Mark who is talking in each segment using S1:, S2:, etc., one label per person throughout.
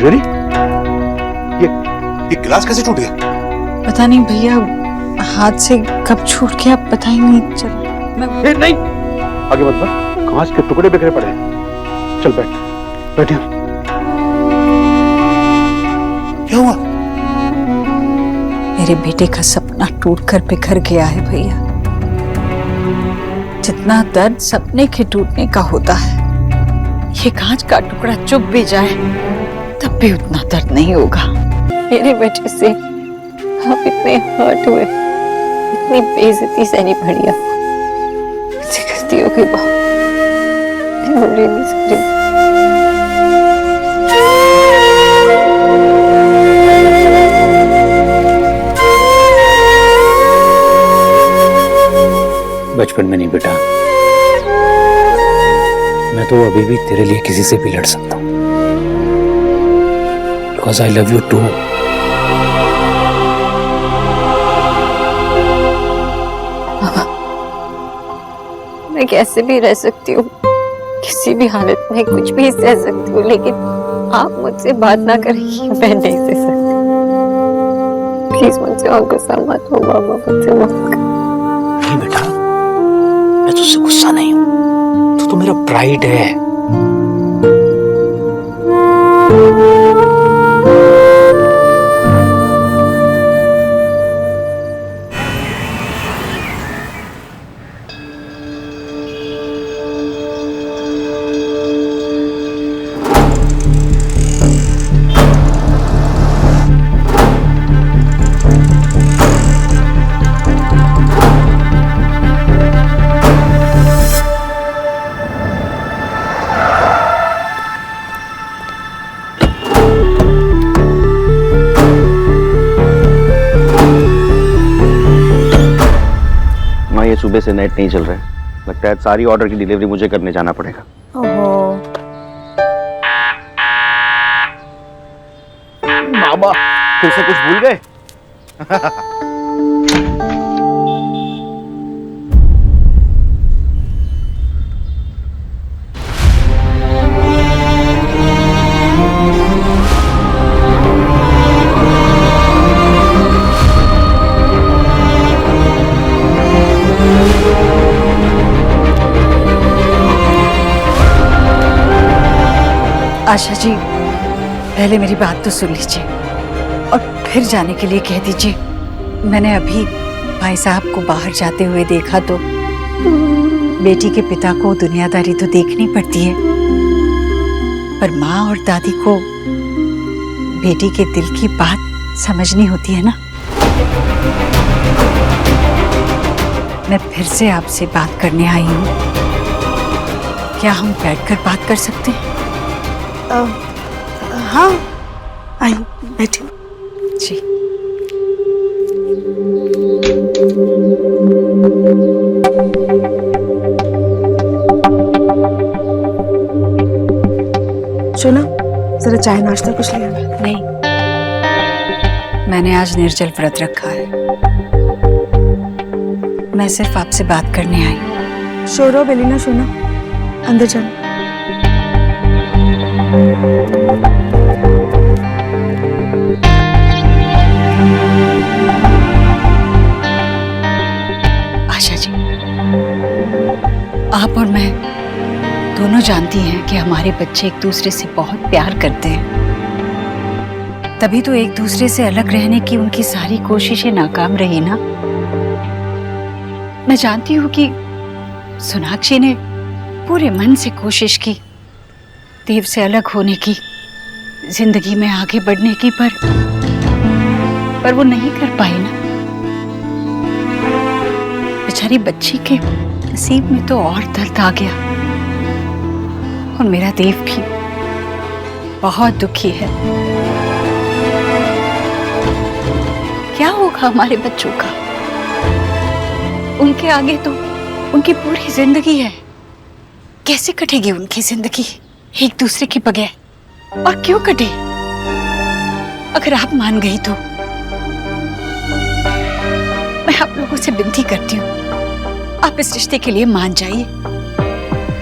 S1: ईश्वरी, ये गिलास कैसे टूट गया?
S2: पता नहीं भैया, हाथ से कब छूट गया पता ही नहीं चल।
S1: नहीं, आगे मत बढ़, कांच के टुकड़े बिखरे पड़े हैं। चल बैठ, बैठ यहाँ। क्या हुआ?
S2: मेरे बेटे का सपना टूटकर बिखर गया है भैया। जितना दर्द सपने के टूटने का होता है, ये कांच का टुकड़ा चुभ भी जाए तब भी उतना दर्द नहीं होगा। मेरे वजह से आप इतने हर्ट हुए, इतनी बेइज्जती सहनी पड़ी आपको। मुझसे गलती हो गई बहुत। I'm really sorry।
S3: बचपन में नहीं बेटा, मैं तो अभी भी तेरे लिए किसी से भी लड़ सकता हूँ, because I love you too.
S2: मैं कैसे भी रह सकती हूँ, किसी भी हालत में कुछ भी सह सकती हूँ, लेकिन आप मुझसे बात ना करेंगी, मैं नहीं सह सकती। प्लीज मुझसे और गुस्सा मत हो बाबा, मुझसे मत।
S3: नहीं बेटा, मैं तुझसे गुस्सा नहीं हूँ, तू तो मेरा प्राइड है।
S4: ये सुबह से नेट नहीं चल रहा है, लगता है सारी ऑर्डर की डिलीवरी मुझे करने जाना पड़ेगा।
S2: ओहो,
S4: मामा फिर से कुछ भूल गए?
S2: आशा जी, पहले मेरी बात तो सुन लीजिए और फिर जाने के लिए कह दीजिए। मैंने अभी भाई साहब को बाहर जाते हुए देखा तो बेटी के पिता को दुनियादारी तो देखनी पड़ती है, पर माँ और दादी को बेटी के दिल की बात समझनी होती है ना। मैं फिर से आपसे बात करने आई हूँ, क्या हम बैठकर बात कर सकते हैं?
S5: हाँ, आई बैठी
S2: जी।
S5: सुना, जरा चाय नाश्ता कुछ ले आना।
S2: नहीं, मैंने आज निर्जल व्रत रखा है। मैं सिर्फ आपसे बात करने आई।
S5: शोरो बेलीना, सुना, अंदर चलो।
S2: आशा जी, आप और मैं दोनों जानती हैं कि हमारे बच्चे एक दूसरे से बहुत प्यार करते हैं, तभी तो एक दूसरे से अलग रहने की उनकी सारी कोशिशें नाकाम रही ना। मैं जानती हूँ कि सोनाक्षी ने पूरे मन से कोशिश की देव से अलग होने की, जिंदगी में आगे बढ़ने की, पर वो नहीं कर पाई ना। बेचारी बच्ची के नसीब में तो और दर्द आ गया, और मेरा देव भी बहुत दुखी है। क्या होगा हमारे बच्चों का? उनके आगे तो उनकी पूरी जिंदगी है, कैसे कटेगी उनकी जिंदगी एक दूसरे के बगैर? और क्यों कटे? अगर आप मान गई तो मैं आप लोगों से विनती करती हूँ, आप इस रिश्ते के लिए मान जाइए।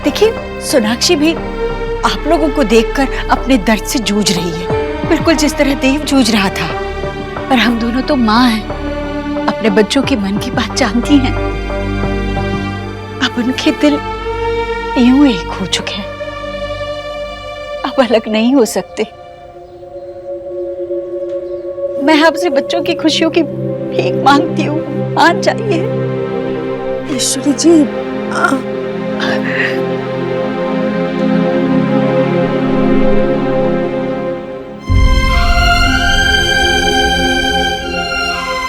S2: देखिए, सोनाक्षी भी आप लोगों को देखकर अपने दर्द से जूझ रही है, बिल्कुल जिस तरह देव जूझ रहा था। पर हम दोनों तो माँ हैं, अपने बच्चों के मन की बात जानती हैं। अब उनके दिल यूं एक हो चुके हैं, अब अलग नहीं हो सकते। मैं आपसे बच्चों की खुशियों की भीख मांगती हूँ, मान जाइए।
S5: ईश्वरी जी,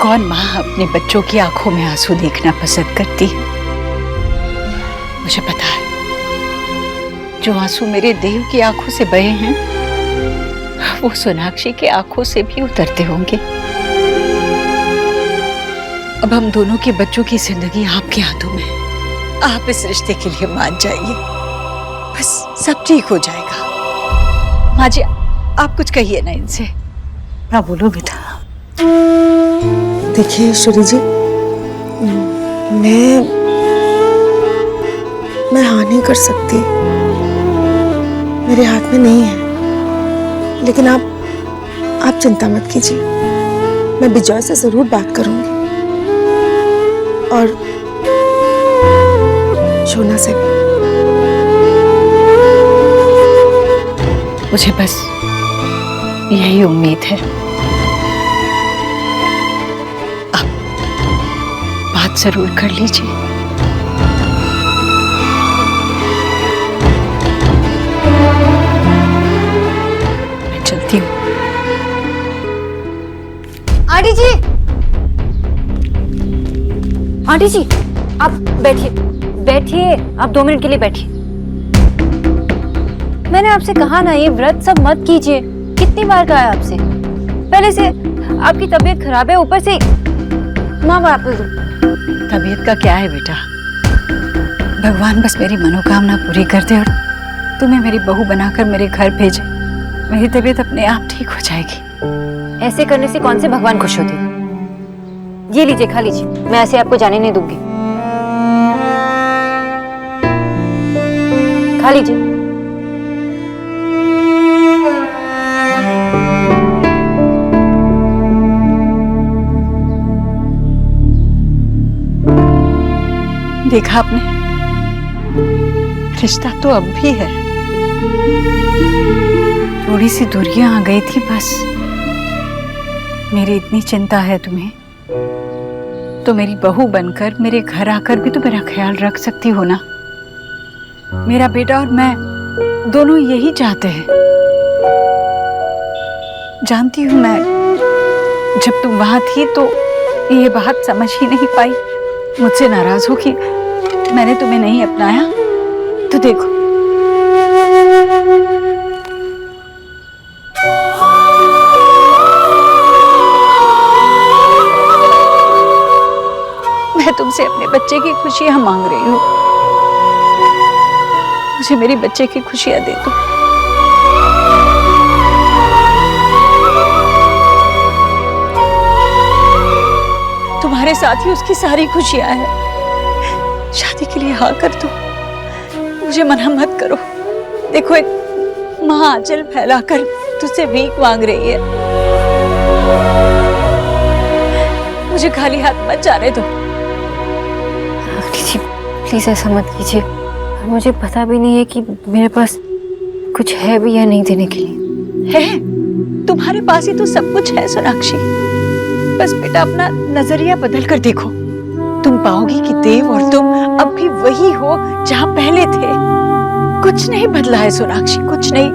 S2: कौन माँ अपने बच्चों की आंखों में आंसू देखना पसंद करती है? मुझे पता है, जो आंसू मेरे देव की आंखों से बहे हैं, वो सोनाक्षी की आंखों से भी उतरते होंगे। अब हम दोनों के बच्चों की जिंदगी आपके हाथों में है। आप इस रिश्ते के लिए मान जाइए, बस सब ठीक हो जाएगा। माँ जी, आप कुछ कहिए ना इनसे। हाँ बोलो बेटा।
S5: देखिए ईश्वरी जी, मैं हाँ नहीं कर सकती, मेरे हाथ में नहीं है। लेकिन आप चिंता मत कीजिए, मैं बिजॉय से जरूर बात करूंगी और शोना से भी।
S2: मुझे बस यही उम्मीद है। आप बात जरूर कर लीजिए। मैं चलती हूँ।
S6: आंटी जी, आंटी जी, आप बैठिए, बैठिए, आप 2 मिनट के लिए बैठिए। मैंने आपसे कहा ना, ये व्रत सब मत कीजिए। कितनी बार कहा है आपसे? पहले से आपकी तबीयत खराब है, ऊपर से माँ बाप।
S2: तबीयत का क्या है बेटा, भगवान बस मेरी मनोकामना पूरी कर दे और तुम्हें मेरी बहू बनाकर मेरे घर भेजे, मेरी तबीयत अपने आप ठीक हो जाएगी।
S6: ऐसे करने से कौन से भगवान खुश होते? ये लीजिए, खा लीजिए, मैं ऐसे आपको जाने नहीं दूंगी। खा लीजिए।
S2: देखा आपने, रिश्ता तो अब भी है, थोड़ी सी दूरियां आ गई थी बस। मेरी इतनी चिंता है तुम्हें, तो मेरी बहू बनकर मेरे घर आकर भी तो मेरा ख्याल रख सकती हो ना। मेरा बेटा और मैं दोनों यही चाहते हैं। जानती हूं मैं, जब तुम वहां थी तो ये बात समझ ही नहीं पाई, मुझसे नाराज हो कि मैंने तुम्हें नहीं अपनाया। तो देखो, मैं तुमसे अपने बच्चे की खुशियां मांग रही हूँ। मुझे मेरी बच्चे की खुशियां दे दो। तुम्हारे साथ ही उसकी सारी खुशियां हैं। शादी के लिए हाँ कर दो, मुझे मना मत करो। देखो, एक माँ आंचल फैलाकर तुझसे भीख मांग रही है, मुझे खाली हाथ मत जाने दो।
S6: प्लीज ऐसा मत कीजिए, मुझे पता भी नहीं है कि मेरे पास कुछ है भी या नहीं देने के लिए।
S2: है, तुम्हारे पास ही तो सब कुछ है सोनाक्षी। बस बेटा अपना नजरिया बदल कर देखो, तुम पाओगी कि देव और तुम अब भी वही हो जहां पहले थे। कुछ नहीं बदला है सोनाक्षी, कुछ नहीं।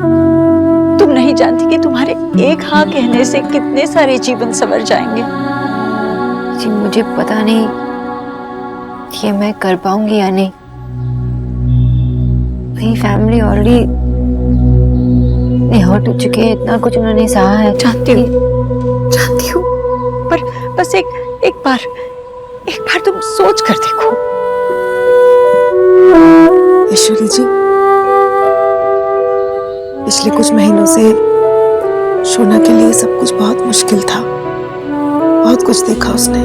S2: तुम नहीं जानती कि तुम्हारे एक हाँ कहने से कितने सारे जीवन संवर जाएंगे।
S6: जी मुझे पता नहीं कि मैं कर पाऊंगी या नहीं। मेरी फैमिली ऑलरेडी हर्ट हो चुकी है, इतना कुछ उन्होंने सहा है।
S2: जानती हूँ, पर बस एक बार तुम सोच कर देखो।
S5: ईश्वरी जी, पिछले कुछ महीनों से शोना के लिए सब कुछ बहुत मुश्किल था। बहुत कुछ देखा उसने,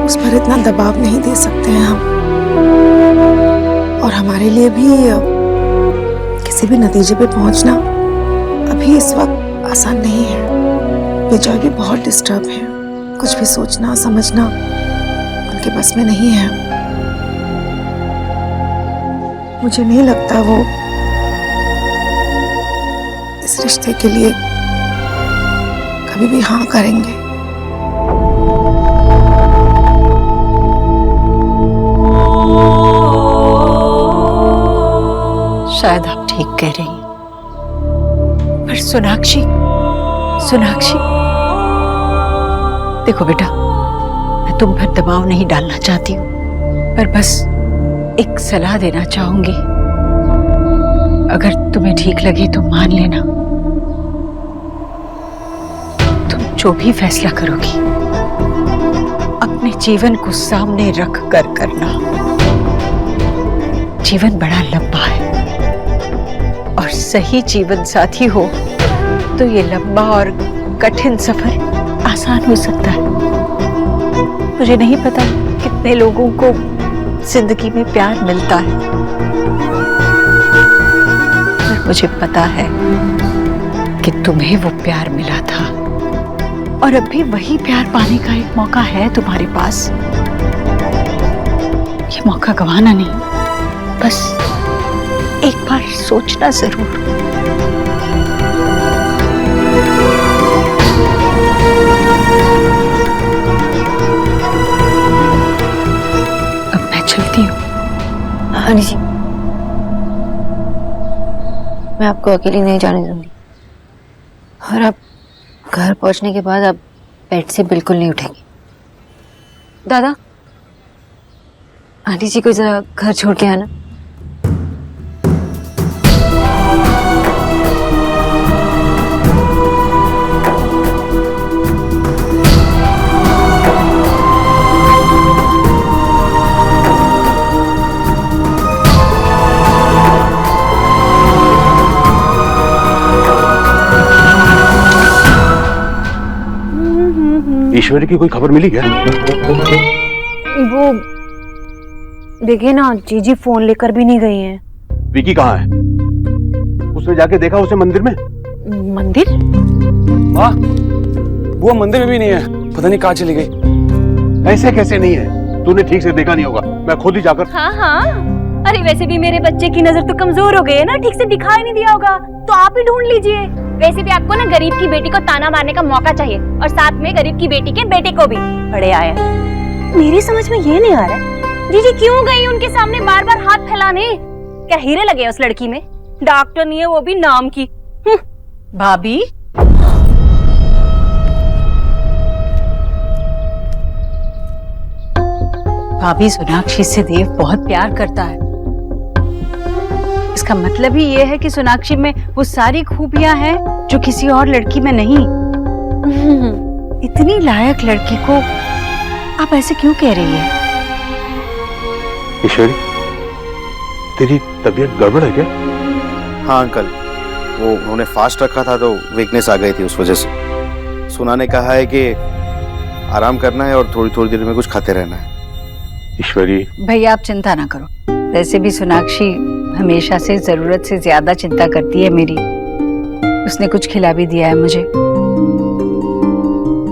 S5: उस पर इतना दबाव नहीं दे सकते हैं हम। और हमारे लिए भी किसी भी नतीजे पे पहुंचना अभी इस वक्त आसान नहीं है। विजय भी बहुत डिस्टर्ब है, कुछ भी सोचना समझना उनके बस में नहीं है। मुझे नहीं लगता वो इस रिश्ते के लिए कभी भी हाँ करेंगे।
S2: शायद आप ठीक कह रही हैं, पर सोनाक्षी, सोनाक्षी, देखो बेटा, मैं तुम पर दबाव नहीं डालना चाहती हूँ, पर बस एक सलाह देना चाहूंगी। अगर तुम्हें ठीक लगे तो मान लेना। तुम जो भी फैसला करोगी अपने जीवन को सामने रख कर करना। जीवन बड़ा लंबा है और सही जीवन साथी हो तो ये लंबा और कठिन सफर आसान हो सकता है। मुझे नहीं पता कितने लोगों को जिंदगी में प्यार मिलता है, पर मुझे पता है कि तुम्हें वो प्यार मिला था और अभी वही प्यार पाने का एक मौका है तुम्हारे पास। ये मौका गंवाना नहीं, बस एक बार सोचना जरूर। अब मैं चलती हूँ।
S6: हाँ जी, मैं आपको अकेली नहीं जाने दूंगी, और आप घर पहुंचने के बाद आप बेड से बिल्कुल नहीं उठेंगे। दादा, आंटी जी को जरा घर छोड़ के आना।
S1: ईश्वरी की कोई खबर मिली क्या?
S6: वो देखिए ना, जीजी फोन लेकर भी नहीं गई हैं।
S1: विकी कहाँ है? उसने जाके देखा उसे मंदिर में?
S6: मंदिर?
S7: वाह, वो मंदिर में भी नहीं है, पता नहीं कहाँ चली गई।
S1: ऐसे कैसे नहीं है? तूने ठीक से देखा नहीं होगा, मैं खुद ही जाकर।
S6: हाँ हाँ, अरे वैसे भी मेरे बच्चे की नजर तो कमजोर हो गई है ना, ठीक से दिखाई नहीं दिया होगा, तो आप ही ढूंढ लीजिए। वैसे भी आपको ना गरीब की बेटी को ताना मारने का मौका चाहिए, और साथ में गरीब की बेटी के बेटे को भी। बड़े आए, मेरी समझ में ये नहीं आ रहा है जीजी क्यों गई उनके सामने बार बार हाथ फैलाने। क्या हीरे लगे उस लड़की में? डॉक्टर नहीं है वो भी नाम की।
S2: भाभी, भाभी सोनाक्षी से देव बहुत प्यार करता है। इसका मतलब ही ये है कि सोनाक्षी में वो सारी खूबियां हैं जो किसी और लड़की में नहीं। इतनी लायक लड़की को आप ऐसे क्यों कह रही है?
S1: ईश्वरी, तेरी तबीयत गड़बड़ है क्या?
S4: हाँ अंकल, वो उन्होंने फास्ट रखा था तो वीकनेस आ गई थी, उस वजह से। सुना ने कहा है कि आराम करना है और थोड़ी थोड़ी देर में कुछ खाते रहना है।
S1: ईश्वरी,
S2: भैया आप चिंता ना करो, वैसे भी सोनाक्षी हमेशा से जरूरत से ज्यादा चिंता करती है मेरी। उसने कुछ खिला भी दिया है मुझे।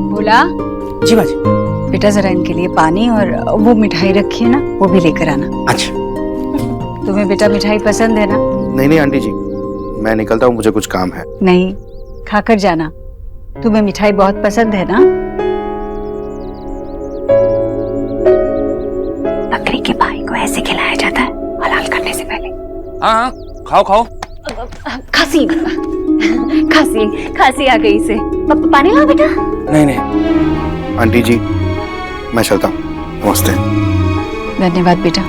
S2: बोला
S3: जी बाजी।
S2: बेटा जरा इनके लिए पानी और वो मिठाई रखी है ना, वो भी लेकर आना।
S3: अच्छा।
S2: तुम्हें बेटा मिठाई पसंद है ना?
S4: नहीं नहीं आंटी जी, मैं निकलता हूँ, मुझे कुछ काम है।
S2: नहीं, खाकर जाना। तुम्हें मिठाई बहुत पसंद है ना? बकरी के भाई को ऐसे खिलाया जाता है हलाल करने से पहले।
S7: हाँ, खाओ खाओ।
S6: खांसी खांसी खांसी आ गई इसे। पानी लाओ बेटा।
S7: नहीं नहीं
S4: आंटी जी, मैं चलता हूँ, नमस्ते।
S2: धन्यवाद बेटा।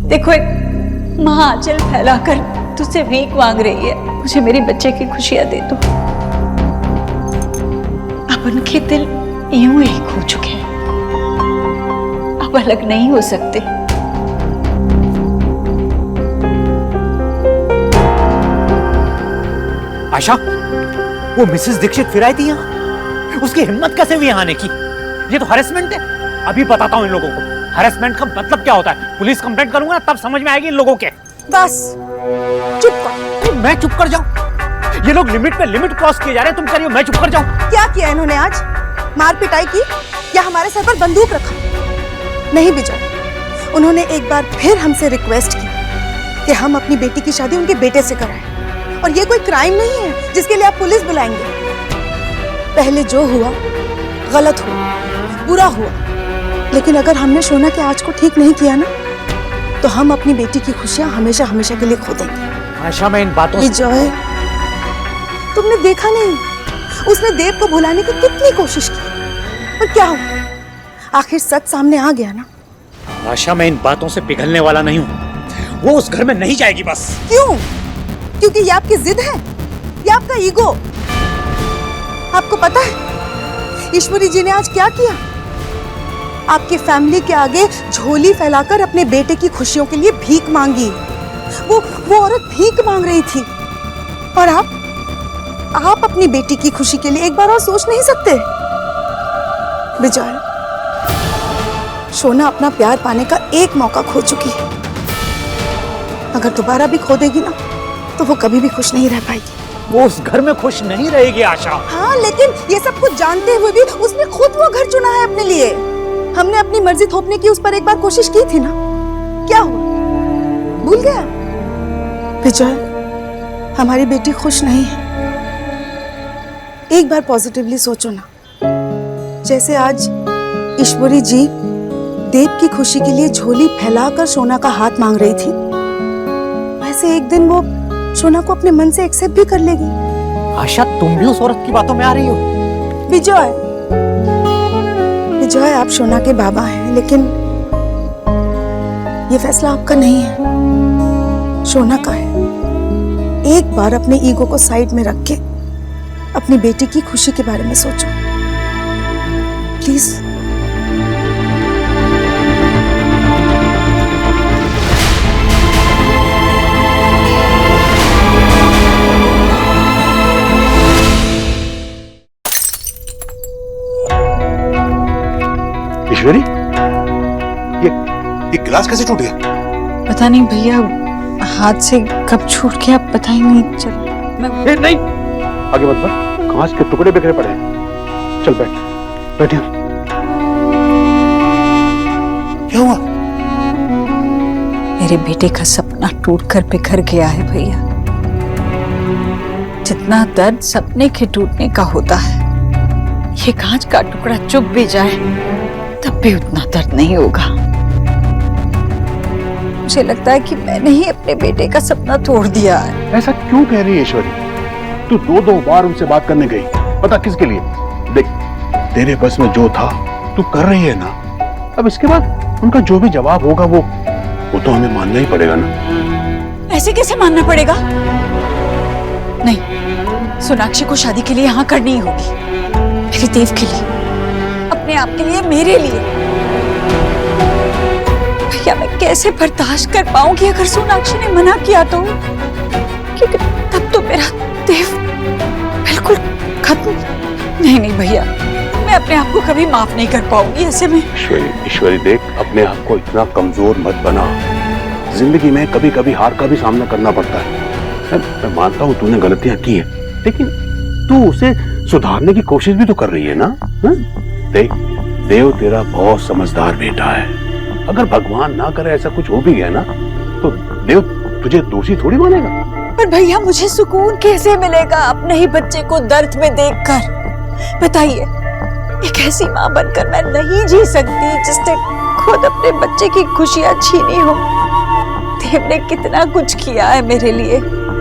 S2: देखो, एक माँ आंचल फैलाकर तुझसे भीख मांग रही है, मुझे मेरी बच्चे की खुशियां दे दो। अब उनके दिल यूं एक हो चुके हैं, अब अलग नहीं हो सकते।
S3: आशा, वो मिसेस दीक्षित फिर आई थी यहाँ? उसकी हिम्मत कैसे हुई यहाँ आने की? ये तो हरेसमेंट है। अभी बताता हूँ इन लोगों को। हरेसमेंट का मतलब क्या होता है? पुलिस कंप्लेंट करूंगा ना तब समझ में आएगी इन लोगों के।
S5: बस चुप कर।
S3: तो मैं चुप कर जाऊं? ये लोग लिमिट पे लिमिट क्रॉस किए जा रहे हैं, तुम कह रही हो मैं चुप कर जाऊं?
S5: क्या किया इन्होंने आज? मार पिटाई की या हमारे सर पर बंदूक रखा? नहीं विजय, उन्होंने एक बार फिर हमसे रिक्वेस्ट की कि हम अपनी बेटी की शादी उनके बेटे से कराएं। और ये कोई क्राइम नहीं है जिसके लिए आप पुलिस बुलाएंगे। पहले जो हुआ गलत हुआ, बुरा हुआ, लेकिन अगर हमने शोना के आज को ठीक नहीं किया ना, तो हम अपनी बेटी की खुशियां हमेशा हमेशा के लिए खो देंगे।
S3: आशा, मैं इन बातों से
S5: विजय, तुमने देखा नहीं उसने देव को भुलाने की कितनी कोशिश की, पर क्या हुआ? आखिर सच सामने आ गया ना।
S3: आशा, मैं इन बातों से पिघलने वाला नहीं हूं। वो उस घर में नहीं जाएगी बस।
S5: क्यों? क्योंकि ये आपकी जिद है या आपका ईगो? आपको पता है ईश्वरी जी ने आज क्या किया? आपकी फैमिली के आगे झोली फैलाकर अपने बेटे की खुशियों के लिए भीख मांगी। वो औरत भीख मांग रही थी, और आप अपनी बेटी की खुशी के लिए एक बार और सोच नहीं सकते? विजय, शोना अपना प्यार पाने का एक मौका खो चुकी है। अगर दोबारा भी खो देगी ना, तो वो कभी भी खुश नहीं रह पाएगी।
S3: वो उस घर में खुश नहीं रहेगी आशा।
S5: हाँ, लेकिन ये सब कुछ जानते हुए भी उसने खुद वो घर चुना है अपने लिए। हमने अपनी मर्जी थोपने की उस पर एक बार कोशिश की थी ना, क्या हुआ? भूल गया? विजय, हमारी बेटी खुश नहीं है। एक बार पॉजिटिवली सोचो ना। जैसे आज ईश्वरी जी देव की खुशी के लिए झोली फैलाकर सोना का हाथ मांग रही थी, वैसे एक दिन वो सोना को अपने मन से एक्सेप्ट भी कर लेगी।
S3: आशा, तुम भी उस औरत की बातों में आ रही हो।
S5: विजय, विजय, आप सोना के बाबा हैं, लेकिन ये फैसला आपका नहीं है, सोना का है। एक बार अपने ईगो को साइड में रख के अपनी बेटी की खुशी के बारे में सोचो प्लीज।
S1: ईश्वरी, ये गिलास कैसे टूट गया?
S2: पता नहीं भैया, हाथ से कब छूट गया पता ही नहीं चला।
S1: नहीं, आगे मत बढ़, कांच के टुकड़े बिखरे पड़े हैं। चल बैठ यहाँ। क्या हुआ?
S2: मेरे बेटे का सपना टूटकर बिखर गया है भैया। जितना दर्द सपने के टूटने का होता है, ये कांच का टुकड़ा चुप भी जाए तब भी उतना दर्द नहीं होगा। मुझे लगता है कि मैंने ही अपने बेटे का सपना तोड़ दिया है।
S1: ऐसा क्यों कह रही है ईश्वरी? तू दो बार उनसे बात करने गई, पता किसके लिए? देख, तेरे बस में जो था तू कर रही है ना। अब इसके बाद उनका जो भी जवाब होगा वो तो हमें मानना ही पड़ेगा ना।
S2: ऐसे कैसे मानना पड़ेगा? नहीं, सोनाक्षी को शादी के लिए यहाँ करनी ही होगी, मेरे देव के लिए, अपने आप के लिए, मेरे लिए। भैया, मैं कैसे बर्दाश्त कर पाऊंगी अगर सोनाक्षी ने मना किया तो? क्योंकि तब तो मेरा देव बिल्कुल खत्म। नहीं भैया, मैं अपने आप को कभी माफ नहीं कर पाऊंगी ऐसे में।
S1: ईश्वरी देख, अपने आप को इतना कमजोर मत बना। जिंदगी में कभी कभी हार का भी सामना करना पड़ता है। मैं मानता हूँ तूने गलतियां की है, लेकिन तू उसे सुधारने की कोशिश भी तो कर रही है ना। देख, देव तेरा बहुत समझदार बेटा है। अगर भगवान ना करे ऐसा कुछ हो भी गया ना, तो देव तुझे दोषी थोड़ी मानेगा।
S2: पर भैया, मुझे सुकून कैसे मिलेगा अपने ही बच्चे को दर्द में देखकर? बताइए, एक ऐसी माँ बनकर मैं नहीं जी सकती जिसने खुद अपने बच्चे की खुशियां छीनी हो। देव ने कितना कुछ किया है मेरे लिए,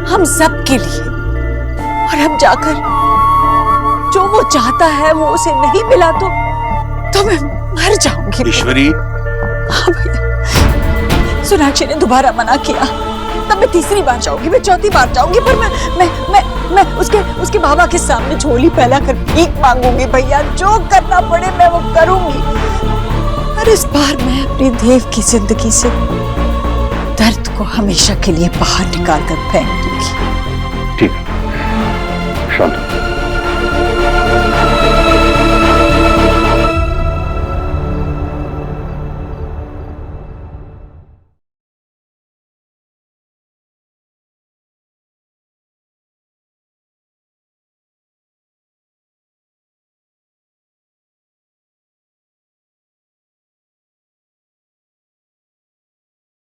S2: हम सब के लिए, और अब जाकर जो वो चाहता है वो उसे नहीं मिला तो मैं मर जाऊंगी।
S1: ईश्वरी,
S2: हाँ भैया, सोनाक्षी ने दोबारा मना किया, तब मैं तीसरी बार जाऊंगी, मैं चौथी बार जाऊंगी, पर मैं उसके बाबा के सामने झोली फैला कर भीख मांगूंगी। भैया, जो करना पड़े मैं वो करूंगी, पर इस बार मैं अपने देव की जिंदगी से दर्द को हमेशा के लिए बाहर निकाल कर फेंक दूंगी।
S1: ठीक है, शांत हो।